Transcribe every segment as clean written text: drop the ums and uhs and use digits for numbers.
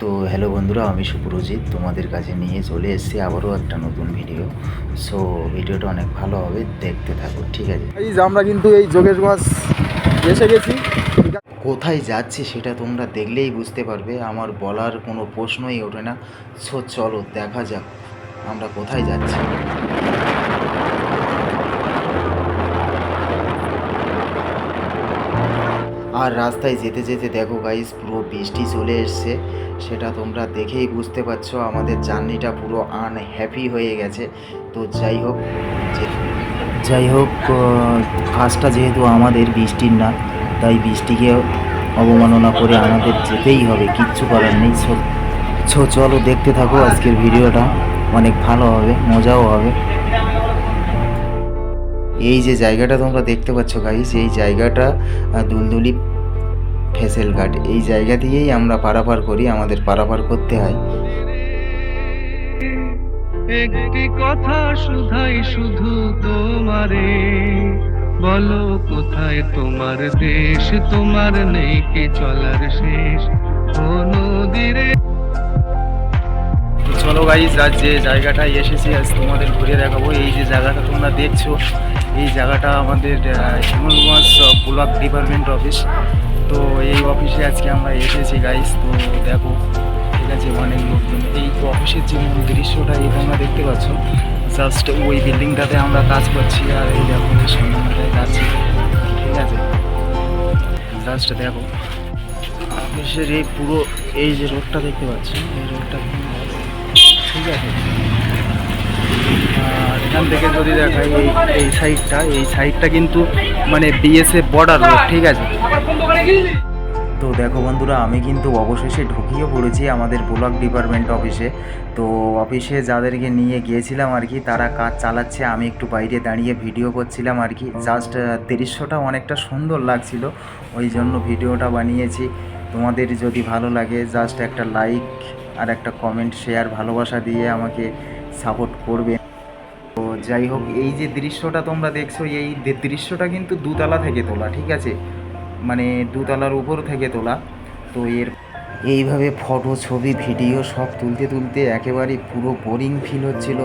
তো হ্যালো বন্ধুরা, আমি সুপ্রজিৎ তোমাদের কাছে নিয়ে চলে এসেছি আবারও একটা নতুন ভিডিও। সো ভিডিওটা অনেক ভালো হবে, দেখতে থাকো, ঠিক আছে? আমরা কিন্তু এই যোগেশগঞ্জ এসে গেছি। কোথায় যাচ্ছি সেটা তোমরা দেখলেই বুঝতে পারবে, আমার বলার কোনো প্রশ্নই ওঠে না। সো চলো দেখা যাক আমরা কোথায় যাচ্ছি। আর রাস্তায় যেতে যেতে দেখো গাইস, পুরো বৃষ্টি চলে এসছে, সেটা তোমরা দেখেই বুঝতে পারছো আমাদের জার্নিটা পুরো আনহ্যাপি হয়ে গেছে। তো যাই হোক কাজটা যেহেতু আমাদের বৃষ্টির না, তাই বৃষ্টিকে অবমাননা করে আমাদের যেতেই হবে, কিচ্ছু করার নেই। চলো দেখতে থাকো, আজকের ভিডিওটা অনেক ভালো হবে, মজাও হবে। এই যে জায়গাটা তোমরা দেখতে পাচ্ছ গাইস, এই জায়গাটা দুলদুলি ফেসেল ঘাট, এই জায়গা দিয়েই আমরা পারাপার করি, আমাদের পারাপার করতে হয়। একটি কথা শুধাই শুধু তোমারে, বলো কোথায় তোমার দেশ, তোমার নেই কি চলার শেষ ও নদীরে। চলো গাইজ, আজ যে জায়গাটায় এসেছি আজ তোমাদের ঘুরে দেখাবো। এই যে জায়গাটা তোমরা দেখছো, এই জায়গাটা আমাদের শিমুলগঞ্জ ব্লক ডিপার্টমেন্ট অফিস। তো এই অফিসে আজকে আমরা এসেছি গাইজ। তো দেখো, ঠিক আছে, অনেক লোকজন। এই অফিসের যে মূল দৃশ্যটা এই তোমরা দেখতে পাচ্ছ, জাস্ট ওই বিল্ডিংটাতে আমরা কাজ করছি। আর এই দেখো সামনেটায় যাচ্ছি, ঠিক আছে। জাস্ট দেখো অফিসের এই পুরো এই যে রোডটা দেখতে পাচ্ছ, এই রোডটা ঠিক আছে। আর এখান থেকে যদি দেখাই এই সাইডটা কিন্তু মানে বিএসএফ বর্ডার রোড, ঠিক আছে। তো দেখো বন্ধুরা, আমি কিন্তু অবশেষে ঢুকিয়ে পড়েছি আমাদের ব্লক ডিপার্টমেন্ট অফিসে। তো অফিসে যাদেরকে নিয়ে গিয়েছিলাম আর কি, তারা কাজ চালাচ্ছে, আমি একটু বাইরে দাঁড়িয়ে ভিডিও করছিলাম আর কি। জাস্ট দৃশ্যটা অনেকটা সুন্দর লাগছিল, ওই জন্য ভিডিওটা বানিয়েছি। তোমাদের যদি ভালো লাগে জাস্ট একটা লাইক আর একটা কমেন্ট, শেয়ার, ভালোবাসা দিয়ে আমাকে সাপোর্ট করবে। তো যাই হোক, এই যে দৃশ্যটা তোমরা দেখছো, এই দৃশ্যটা কিন্তু দুতলা থেকে তোলা, ঠিক আছে, মানে দুতলার উপর থেকে তোলা। তো এইভাবে ফটো, ছবি, ভিডিও সব তুলতে তুলতে একেবারেই পুরো বোরিং ফিল হচ্ছিল।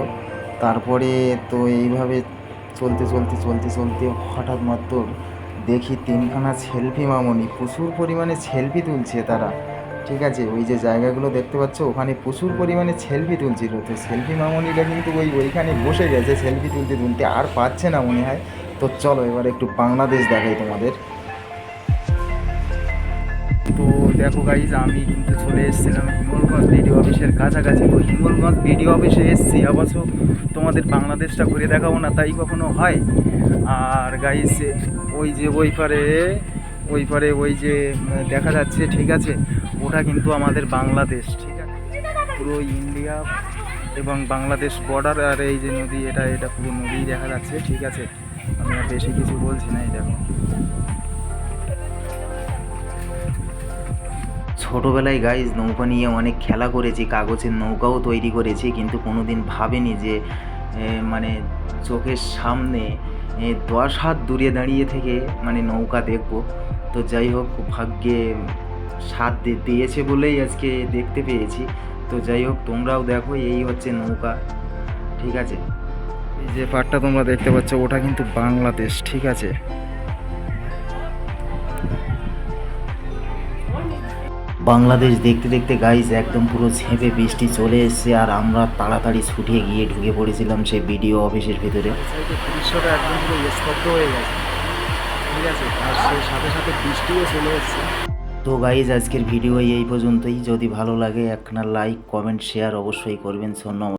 তারপরে তো এইভাবে চলতে চলতে চলতে চলতে হঠাৎ মাত্র দেখি তিনখানা সেলফি মামনি প্রচুর পরিমাণে সেলফি তুলছে তারা, ঠিক আছে। ওই যে জায়গাগুলো দেখতে পাচ্ছ, ওখানে প্রচুর পরিমাণে সেলফি তুলছিল। তো সেলফি মামনিটা কিন্তু ওইখানে বসে গেছে সেলফি তুলতে তুলতে, আর পাচ্ছে না মনে হয়। তো চলো এবার একটু বাংলাদেশ দেখাই তোমাদের। তো দেখো গাইজ, আমি কিন্তু চলে এসেছিলাম হিঙ্গলগঞ্জ বিডিও অফিসের কাছাকাছি। তো হিঙ্গলগঞ্জ বিডিও অফিসে এসেছি, অবশ্য তোমাদের বাংলাদেশটা ঘুরে দেখাবো না, তাই কখনো হয়। আর গাইজ ওই যে ওই পারে ওই যে দেখা যাচ্ছে, ঠিক আছে, ওটা কিন্তু আমাদের বাংলাদেশ, ঠিক আছে। পুরো ইন্ডিয়া এবং বাংলাদেশ বর্ডার। আর এই যে নদী, এটা পুরো নদী দেখা যাচ্ছে, ঠিক আছে। আমি আর বেশি কিছু বলছি না, এই দেখো। ছোটোবেলায় গাইজ নৌকা নিয়ে অনেক খেলা করেছি, কাগজের নৌকাও তৈরি করেছি, কিন্তু কোনো দিন ভাবিনি যে মানে চোখের সামনে 10 হাত দূরে দাঁড়িয়ে থেকে মানে নৌকা দেখব। তো যাই হোক, ভাগ্যে সাথ দিয়েছে বলেই আজকে দেখতে পেয়েছি। তো যাই হোক, তোমরাও দেখো, এই হচ্ছে নৌকা, ঠিক আছে। এই যে পাটটা তোমরা দেখতে পাচ্ছ, ওটা কিন্তু বাংলাদেশ, ঠিক আছে। বাংলাদেশ দেখতে দেখতে গাইজ একদম পুরো ঝেঁপে বৃষ্টি চলে এসেছে, আর আমরা তাড়াতাড়ি ছুটে গিয়ে ঢুকে পড়েছিলাম সেই বিডিও অফিসের ভিতরে। দৃশ্যটা একদম পুরো স্তব্ধ হয়ে গেছে, ঠিক আছে। আর সেই সাথে সাথে বৃষ্টিও চলে এসেছে। তো গাইজ আজকের ভিডিও এই পর্যন্তই। যদি ভালো লাগে একটা লাইক, কমেন্ট, শেয়ার অবশ্যই করবেন। ধন্যবাদ।